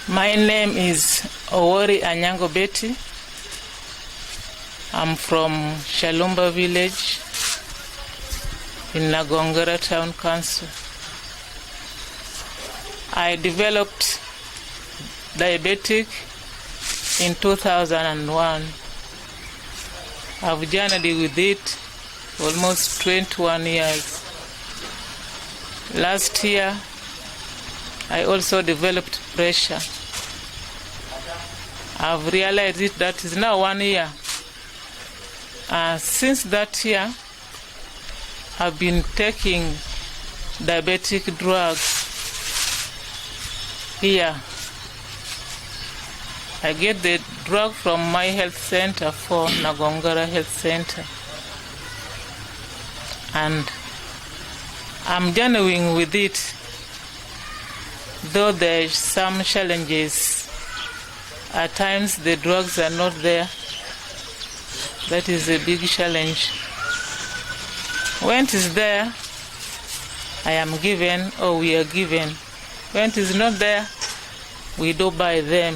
My name is Owori Anyango Betty. I'm from Shalumba village in Nagongera Town Council. I developed diabetic in 2001. I've journeyed with it almost 21 years. Last year, I also developed pressure. I've realized it that is now 1 year. Since that year, I've been taking diabetic drugs here. I get the drug from my health center for Nagongera Health Center. And I'm journeying with it, though there's some challenges. At times the drugs are not there. That is a big challenge. When it is there, I am given or we are given. When it is not there, we do buy them.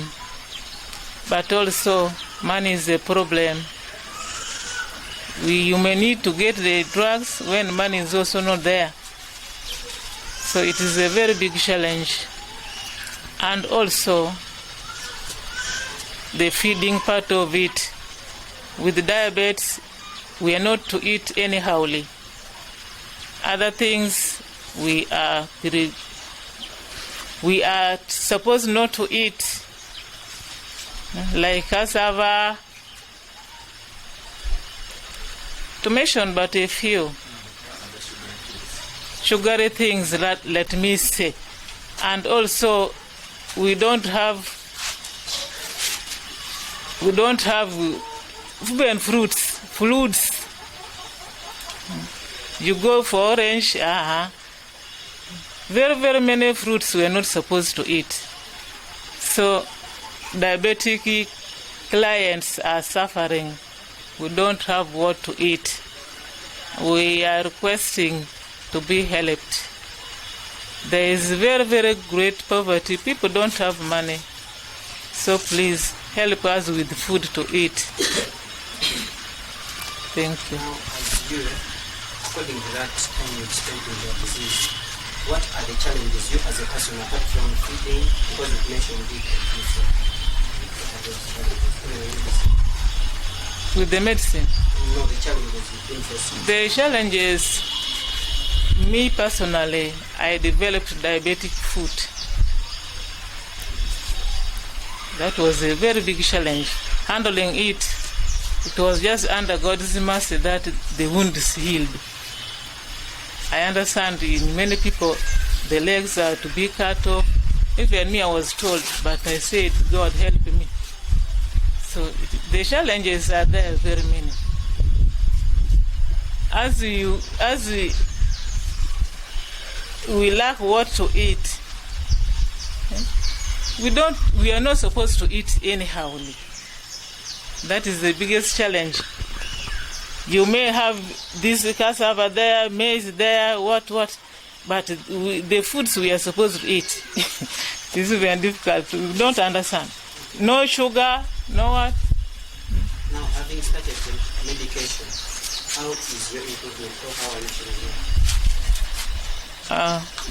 But also, money is a problem. You may need to get the drugs when money is also not there. So it is a very big challenge. And also, the feeding part of it. With diabetes, we are not to eat anyhowly. Other things we are supposed not to eat, like cassava, to mention but a few. Sugary things, let me say. And also, we don't have food fruits. You go for orange, very, very many fruits we are not supposed to eat. So, diabetic clients are suffering. We don't have what to eat. We are requesting to be helped. There is very, very great poverty. People don't have money. So please help us with food to eat. Thank you. Now, as you, according to that time you spent in your disease, what are the challenges you as a person, apart from feeding, because you mentioned it before? With the medicine? No, the challenges you've been facing. The challenges, me personally, I developed diabetic foot. That was a very big challenge. Handling it, it was just under God's mercy that the wound is healed. I understand in many people, the legs are to be cut off. Even me, I was told, but I said, God help me. So the challenges are there very many. As we lack what to eat, we are not supposed to eat anyhowly. That is the biggest challenge. You may have this cassava there, maize there, what, but the foods we are supposed to eat, this is very difficult. We don't understand. No sugar, no what. Now, having started the medication, how is your improvement, or how are you feeling?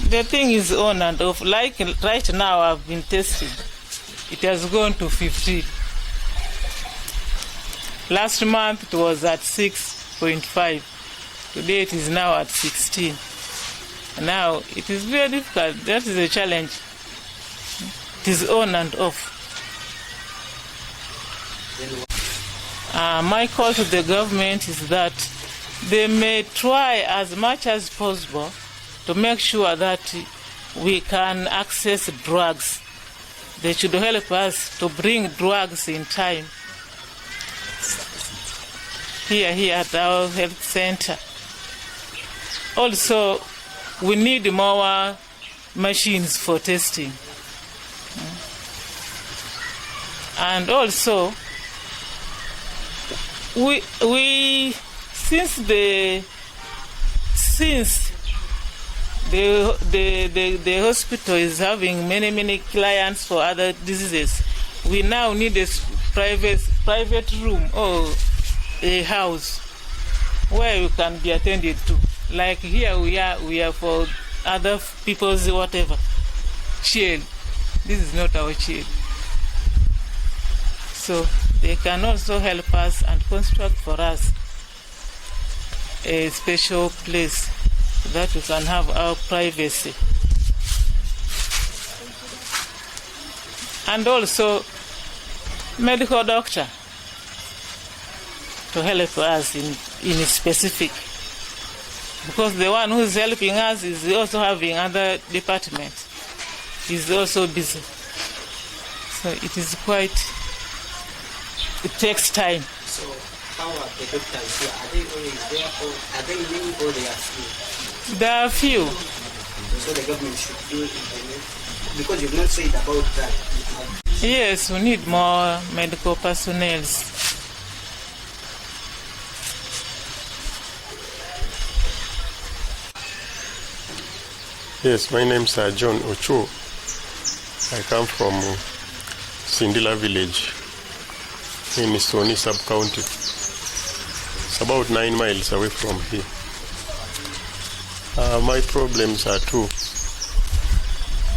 The thing is on and off. Like right now, I've been testing. It has gone to 15. Last month it was at 6.5. Today it is now at 16. Now it is very difficult. That is a challenge. It is on and off. My call to the government is that they may try as much as possible to make sure that we can access drugs. They should help us to bring drugs in time. Here at our health center. Also, we need more machines for testing. And also, since the hospital is having many clients for other diseases. We now need a private room or a house where you can be attended to. Like here we are for other people's whatever shield. This is not our shield. So they can also help us and construct for us a special place so that we can have our privacy. And also medical doctor to help us in specific. Because the one who is helping us is also having other departments. He's also busy. So it is it takes time. So how are the doctors here? Are they always there or are they many or they are few? There are few. So the government should do it because you've not said about that. Yes, we need more medical personnel. Yes, my name is John Ocho. I come from Sindila village in Soni sub-county. It's about 9 miles away from here. My problems are two: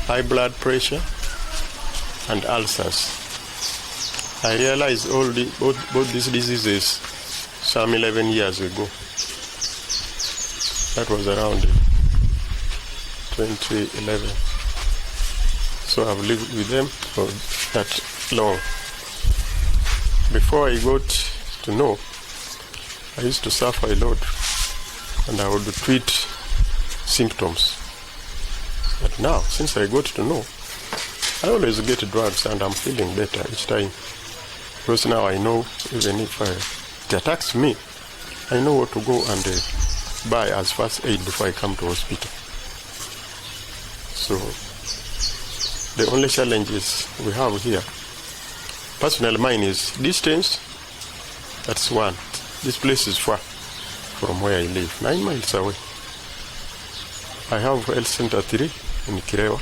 high blood pressure and ulcers. I realized both these diseases some 11 years ago. That was around 2011. So I've lived with them for that long. Before I got to know, I used to suffer a lot and I would treat symptoms. But now, since I got to know, I always get drugs and I'm feeling better each time. Because now I know even if it attacks me, I know what to go and buy as first aid before I come to hospital. So the only challenges we have here, personal mine, is distance. That's one. This place is far from where I live, 9 miles away. I have Health Center 3 in Kirewa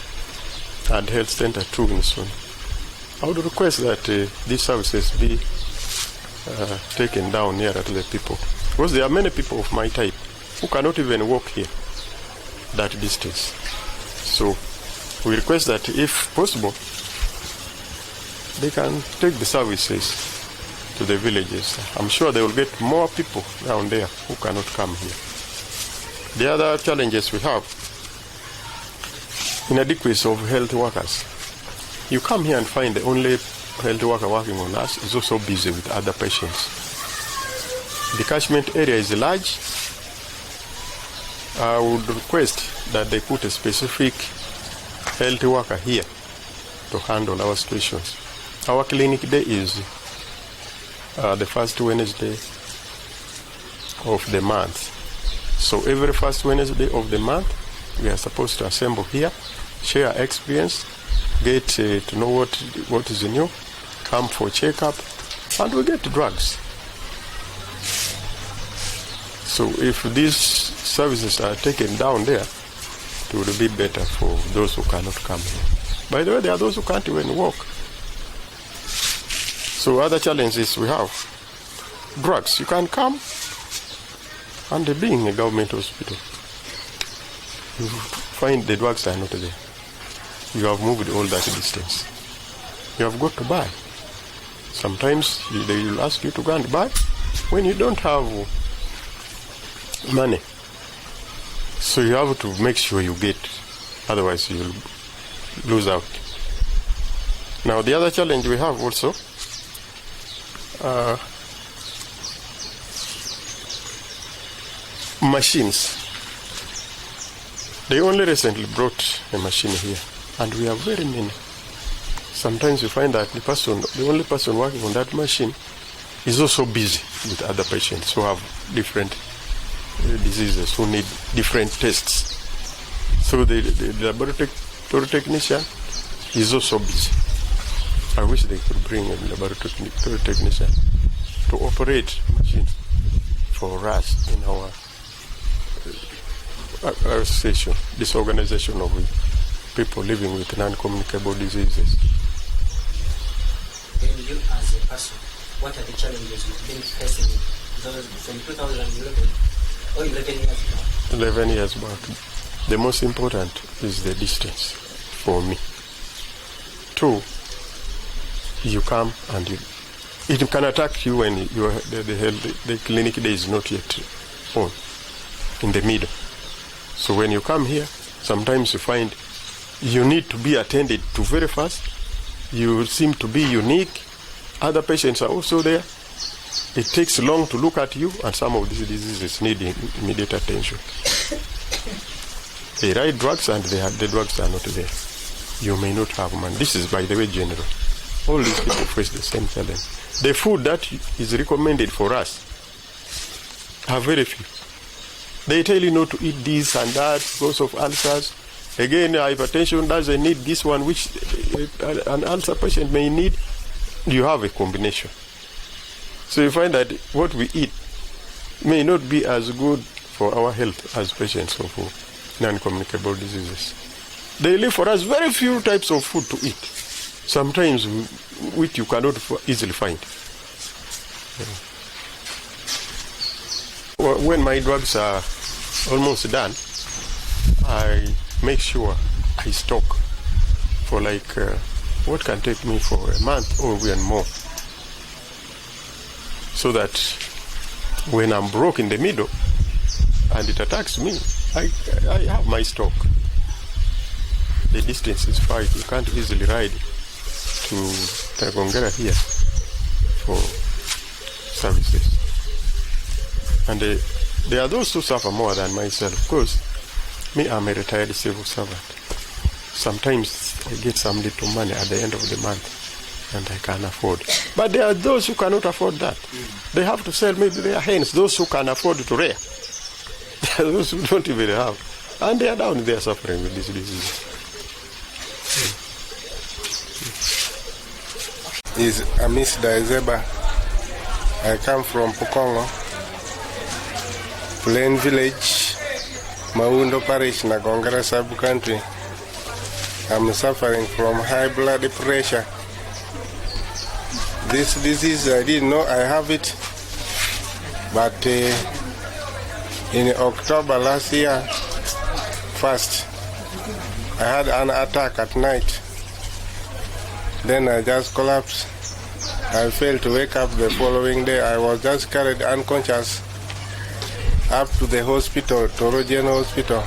and Health Center 2 in Soni. I would request that these services be taken down nearer to the people, because there are many people of my type who cannot even walk here that distance. So we request that if possible, they can take the services to the villages. I'm sure they will get more people down there who cannot come here. The other challenges we have, inadequacy of health workers. You come here and find the only health worker working on us is also busy with other patients. The catchment area is large. I would request that they put a specific health worker here to handle our situations. Our clinic day is the first Wednesday of the month. So every first Wednesday of the month, we are supposed to assemble here, share experience, get to know what is new, come for checkup, and we get drugs. So if these services are taken down there, it would be better for those who cannot come here. By the way, there are those who can't even walk. So other challenges we have, drugs. You can come, and being a government hospital, you find the drugs are not there. You have moved all that distance. You have got to buy. Sometimes they will ask you to go and buy when you don't have money. So you have to make sure you get, otherwise you will lose out. Now the other challenge we have also, machines. They only recently brought a machine here, and we have very many. Sometimes you find that the only person working on that machine is also busy with other patients who have different diseases, who need different tests. So the laboratory technician is also busy. I wish they could bring a laboratory technician to operate machines for us in association, this organization of people living with non-communicable diseases. Then you as a person, what are the challenges you've been facing from 2011 or 11 years back? 11 years back. The most important is the distance for me. 2, you come and it can attack you when the clinic day is not yet on, in the middle. So when you come here, sometimes you find you need to be attended to very fast. You seem to be unique. Other patients are also there. It takes long to look at you, and some of these diseases need immediate attention. They write drugs and the drugs are not there. You may not have money. This is, by the way, general. All these people face the same challenge. The food that is recommended for us are very few. They tell you not to eat this and that because of ulcers. Again, hypertension doesn't need this one, which an ulcer patient may need. You have a combination. So you find that what we eat may not be as good for our health as patients of non-communicable diseases. They leave for us very few types of food to eat, sometimes which you cannot easily find. When my drugs are almost done, I make sure I stock for what can take me for a month or even more, so that when I'm broke in the middle and it attacks me, I have my stock. The distance is far. You can't easily ride to Targongera here for services. And there are those who suffer more than myself. Of course, me, I'm a retired civil servant. Sometimes I get some little money at the end of the month and I can afford. But there are those who cannot afford that. They have to sell maybe their hens. Those who can afford to rear. There are those who don't even have. And they are down there suffering with this disease. Is Amis Daizeba. I come from Pukongo, Plain Village, Maundo Parish, Nagongera sub-country. I'm suffering from high blood pressure. This disease, I didn't know I have it, but in October last year, first, I had an attack at night. Then I just collapsed. I failed to wake up the following day. I was just carried unconscious up to the hospital, Tororo Hospital.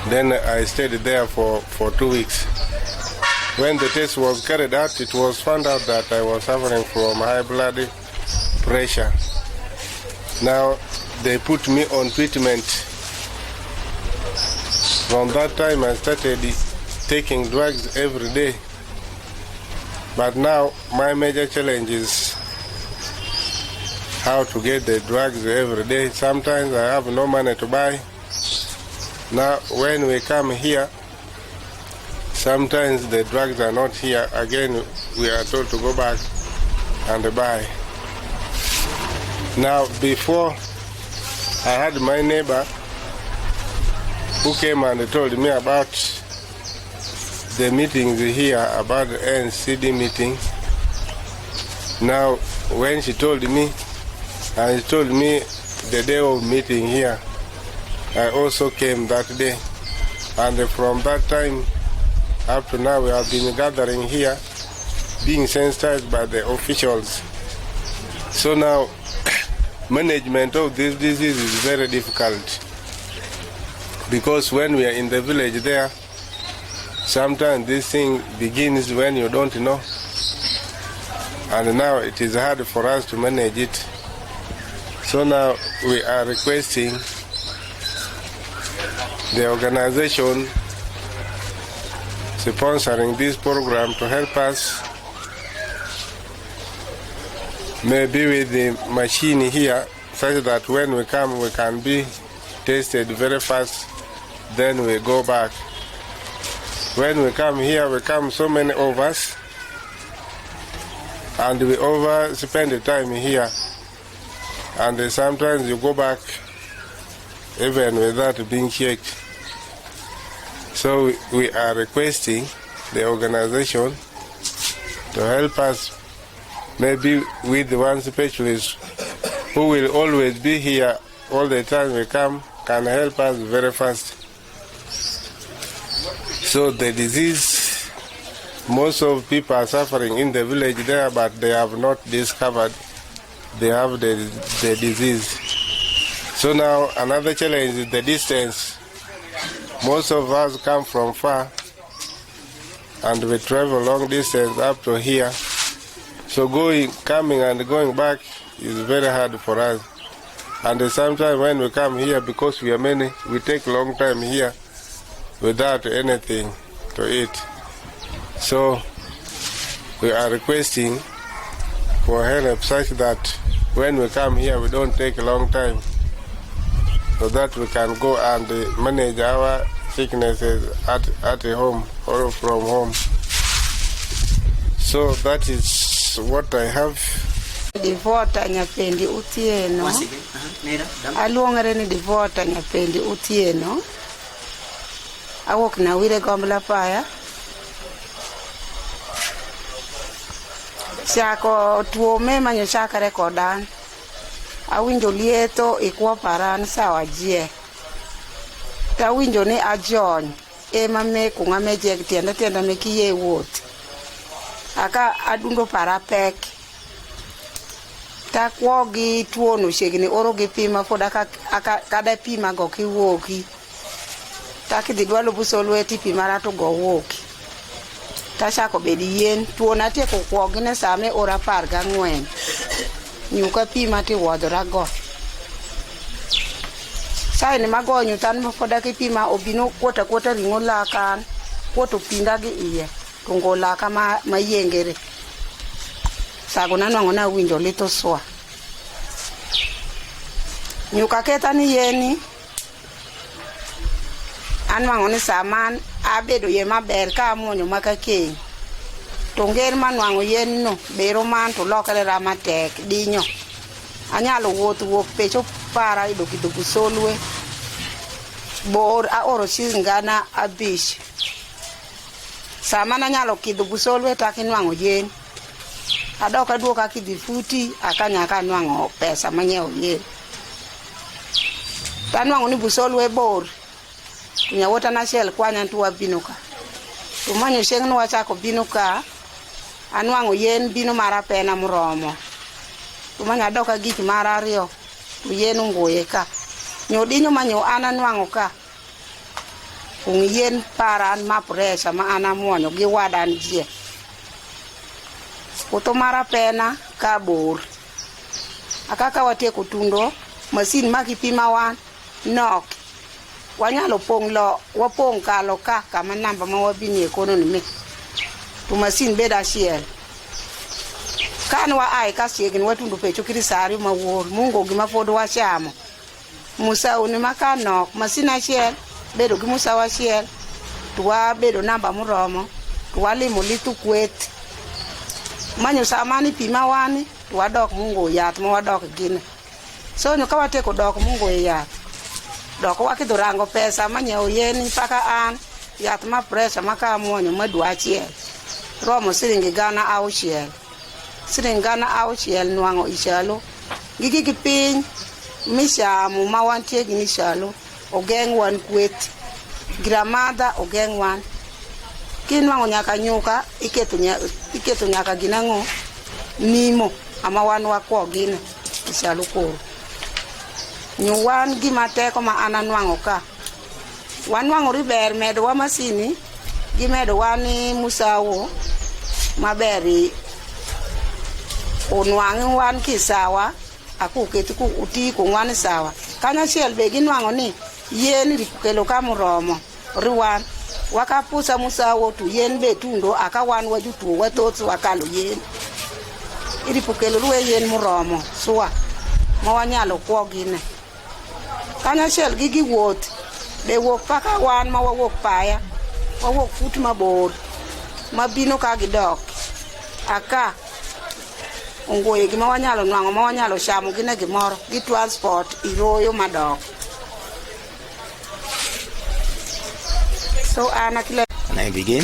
Then I stayed there for 2 weeks. When the test was carried out, it was found out that I was suffering from high blood pressure. Now they put me on treatment. From that time I started taking drugs every day. But now my major challenge is how to get the drugs every day. Sometimes I have no money to buy. Now when we come here, sometimes the drugs are not here. Again, we are told to go back and buy. Now before, I had my neighbor who came and told me about the meetings here, about the NCD meeting. Now, when she told me, and she told me the day of meeting here, I also came that day. And from that time up to now, we have been gathering here, being sensitized by the officials. So now, management of this disease is very difficult, because when we are in the village there, sometimes this thing begins when you don't know, and now it is hard for us to manage it. So now we are requesting the organization sponsoring this program to help us, maybe with the machine here, such that when we come we can be tested very fast, then we go back. When we come here, we come so many of us, and we overspend the time here. And sometimes you go back even without being checked. So we are requesting the organization to help us, maybe with one specialist who will always be here all the time we come, can help us very fast. So the disease, most of people are suffering in the village there, but they have not discovered they have the disease. So now another challenge is the distance. Most of us come from far and we travel long distance up to here. So coming and going back is very hard for us. And sometimes when we come here, because we are many, we take a long time here without anything to eat. So we are requesting for help such that when we come here, we don't take a long time, so that we can go and manage our sicknesses at home or from home. So that is what I have. Divota nyapendi utieno. Once again, Neda, Aluongere ni divota nyapendi utieno. Awok na wire gombla paya. Chako tuo mema nyochakare kodan. Awinjo lieto ikwa paran sawa jie. Ta winjo ni ajony. Ema me kunga me jek tienda me kiye wot. Aka adundo para pek. Ta kwogi tuo no shegni oro gi pima foda kada pima go ki woki. Ta ki didwalo buso lweti pima rato go woki. Ta chako bedi yen tuo na te ko kwogi ne same ora par ga ngwen. Nyuka pima ti wodora go. Sai ni mago nyutan mo foda ki pima obino kwota ringo la kan. Kwoto pinda gi iye. Tungo la kama mayengere. Saguna nangona winjo lito swa. Nyuka keta ni yeni. Anwangoni saman abedo ye maber ka amonyo makakeny. Tonger manwango yen no bero man to lokale ramatek dinyo. Anyalo wuok pecho para idokidoku solwe. Bor aoro chingana abich. Sama anyalo kidho busolwe takinwango yen. Adoka duoka kidhi futi akanya kanwango pesa manyeo yen. Tanwango ni busolwe bor. Nyawota na shel kwanya ntuwa binuka. Tumanyo shengno wachako binuka. Anwango yen binu mara pena mromo. Tumanya adoka giki mara rio. Tu yen ungoye ka. Nyodinyo manyo ananwango ka. Kung yen paran mapresa ma anamonyo gi wadan jie. Kuto mara pena ka bor. Akaka wateko tundo masin makipima wan nok. Wanyalo pong lo wapong kalo ka kama namba mawabini ekonomi me. Tu masin beda shiel. Kan wa ai ka siegin watundu pecho kirisari mawor mungo gima fodo wa chamo. Musa uni makanok masina shiel. Bedo gi musa wa shiel. Tuwa bedo namba muromo. Tuwa limo litu kwet. Manyo samani pima wani. Tuwa dok mungo yat mawa dok gine. So nyoka wateko dok mungo yat. Dok wakido rango pesa manyeo yeni paka an. Yat ma presa maka amonyo madwa chiel. Romo siringi gana au chiel. Siringi gana au chiel nuango ishalo. Gigi kipiny. Mishamu mawantie gini shalo. Ogeng wan kwet. Gramada ogeng wan. Kinwango nyaka nyuka iketo nyaka ginango nimo ama wan wakwo gine ishalo koro. Nyuwan gima teko ma ananwango ka. Wanwango riber medo wa masini gimedo wani musawo maberi onwangi wan kisawa akuketi ku uti ku wan sawa. Kanya chiel be ginwango ni yen rikukelo kamuromo riwan wakapusa musawo tu yen be tundo akawan wajutu watotsu wakalo yen iripukelo ruwe yen muromo suwa mawanyalo kwogine. Kanya chiel gigi wot be wok paka wan ma wawok paya wawok fut mabor mabino ka gidok aka ongoye gima wanyalo nwango ma wanyalo chamo gine gimoro gi transport iroyo madok So Anna kila. Can I begin?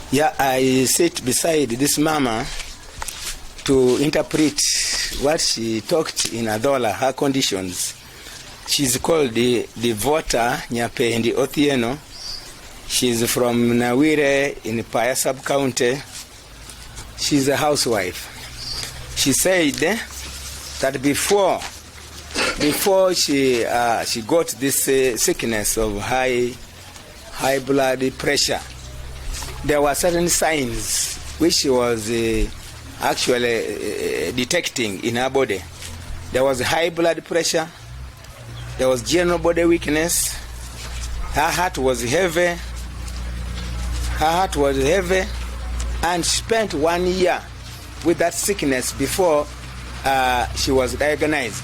Yeah, I sit beside this mama to interpret what she talked in Adola, her conditions. She's called the voter Nyapendi Othieno. She's from Nawire in Paya sub-county. She's a housewife. She said that before she got this sickness of high blood pressure, there were certain signs which she was actually detecting in her body. There was high blood pressure, there was general body weakness, her heart was heavy, and she spent 1 year with that sickness before she was diagnosed.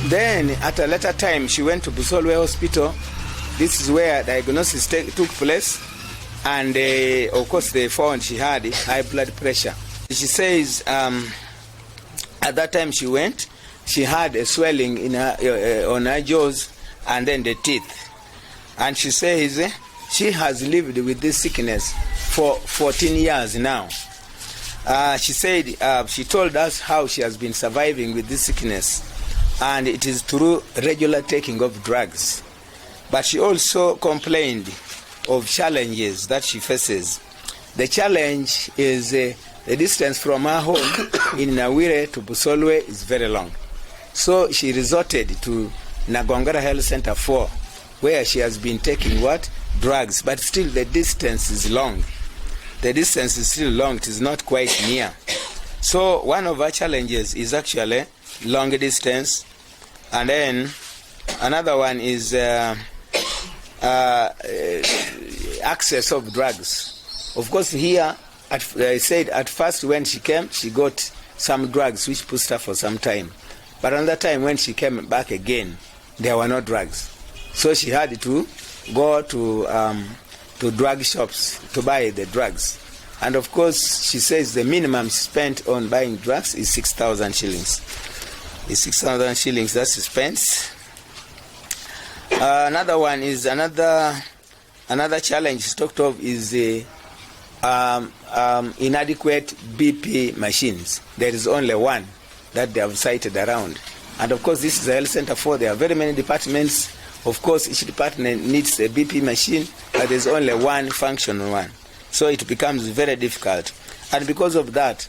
Then at a later time she went to Busolwe Hospital. This is where diagnosis took place, and of course they found she had high blood pressure. She says at that time she went, she had a swelling in her, on her jaws and then the teeth. And she says she has lived with this sickness for 14 years now. She said, she told us how she has been surviving with this sickness, and it is through regular taking of drugs. But she also complained of challenges that she faces. The challenge is the distance from her home in Nawire to Busolwe is very long. So she resorted to Nagongara Health Center 4, where she has been taking drugs, but still the distance is long. The distance is still long, it is not quite near. So one of our challenges is actually long distance, and then another one is access of drugs. Of course here, I said at first when she came, she got some drugs which pushed her for some time. But another time when she came back again, there were no drugs. So she had to go to drug shops to buy the drugs. And of course, she says the minimum spent on buying drugs is 6,000 shillings. It's 6,000 shillings that she spends. Another one is another challenge she talked of is inadequate BP machines. There is only one that they have cited around. And of course, this is a health center 4. There are very many departments. Of course, each department needs a BP machine, but there's only one functional one. So it becomes very difficult. And because of that,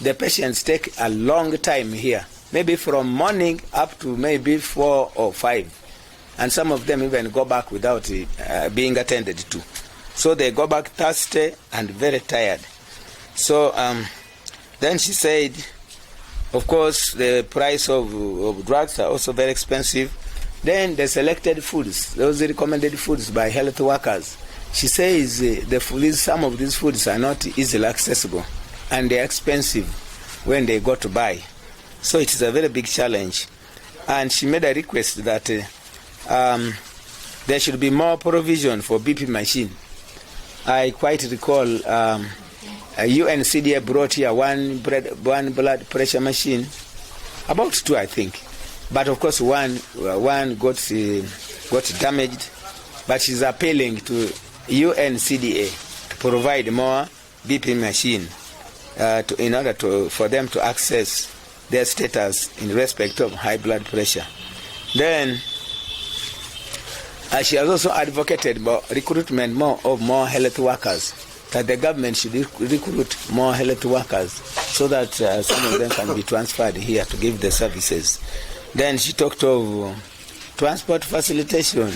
the patients take a long time here, maybe from morning up to maybe 4 or 5. And some of them even go back without being attended to. So they go back thirsty and very tired. So then she said, of course, the price of drugs are also very expensive. Then the selected foods, those recommended foods by health workers. She says some of these foods are not easily accessible and they're expensive when they go to buy. So it is a very big challenge. And she made a request that there should be more provision for BP machine. I quite recall a UNCDA brought here one blood pressure machine, about 2 I think. But of course one got damaged. But she's appealing to UNCDA to provide more BP machine in order for them to access their status in respect of high blood pressure. Then she has also advocated for recruitment of more health workers, that the government should recruit more health workers so that some of them can be transferred here to give the services. Then she talked of transport facilitation,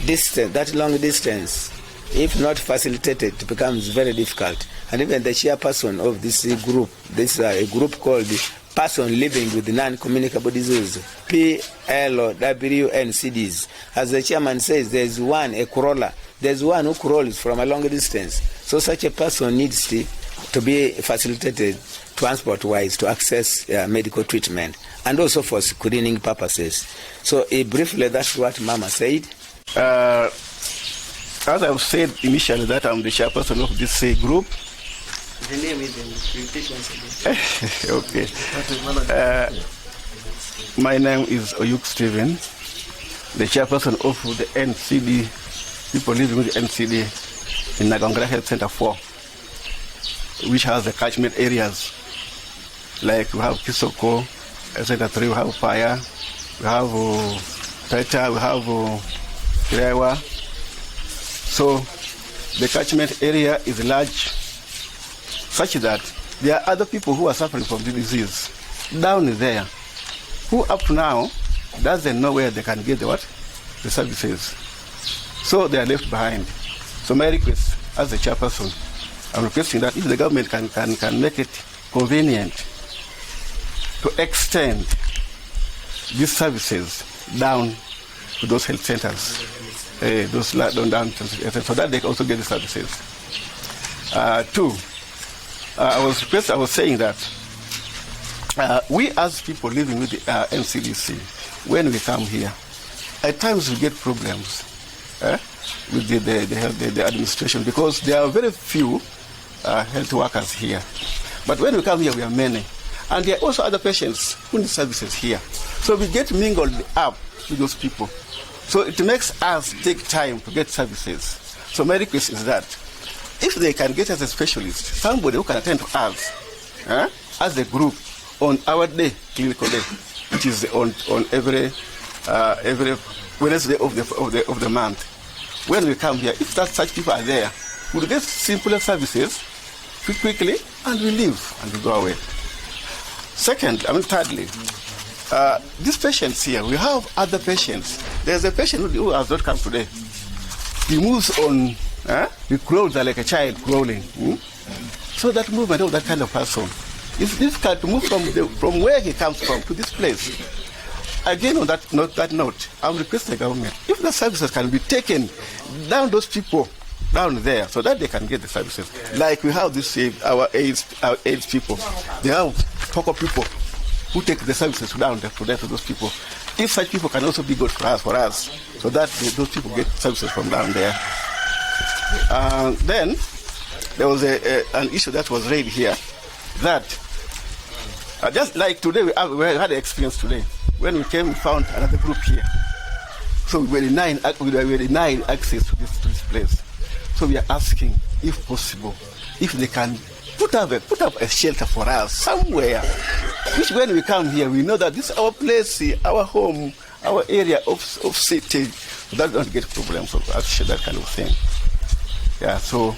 distance, that long distance. If not facilitated, it becomes very difficult. And even the chairperson of this group, this a group called Person Living with Non-Communicable Disease, PLW NCDs. As the chairman says, there's one, a crawler. There's one who crawls from a long distance. So such a person needs to be facilitated transport-wise to access medical treatment, and also for screening purposes. So briefly, that's what Mama said. As I've said initially, that I'm the chairperson of this group. The name is repeat once again. Okay. My name is Oyuk Stephen, the chairperson of the NCD people living with the NCD in Nagongara Health Center 4, which has the catchment areas. Like we have Kisoko, Center 3, we have Paya, we have Peta, we have Kirewa. So the catchment area is large, such that there are other people who are suffering from the disease down there, who up to now doesn't know where they can get the services. So they are left behind. So my request as a chairperson, I'm requesting that if the government can make it convenient to extend these services down to those health centers, so that they can also get the services. Two, I was saying that we as people living with the NCDC, when we come here, at times we get problems with the administration, because there are very few health workers here. But when we come here, we are many. And there are also other patients who need services here. So we get mingled up with those people. So it makes us take time to get services. So my request is that if they can get us a specialist, somebody who can attend to us as a group on our day, clinical day, which is on every Wednesday of the month. When we come here, if such people are there, we'll get simpler services quickly, and we leave and we go away. Thirdly, these patients here, we have other patients. There's a patient who has not come today. He moves on, he crawls like a child crawling. So that movement of that kind of person, it's difficult to move from where he comes from to this place. Again, on that note, I'm requesting the government, if the services can be taken down those people down there, so that they can get the services. Like we have this, our AIDS people, they have Poko people who take the services down there to those people. If such people can also be good for us, so that those people get services from down there. Then there was an issue that was raised here, that just like today, we had an experience today. When we came, we found another group here. So we were denied access to this place. So we are asking, if possible, if they can put up a shelter for us somewhere, which when we come here, we know that this is our place, our home, our area of safety, so that we don't get problems of that kind of thing. Yeah, so.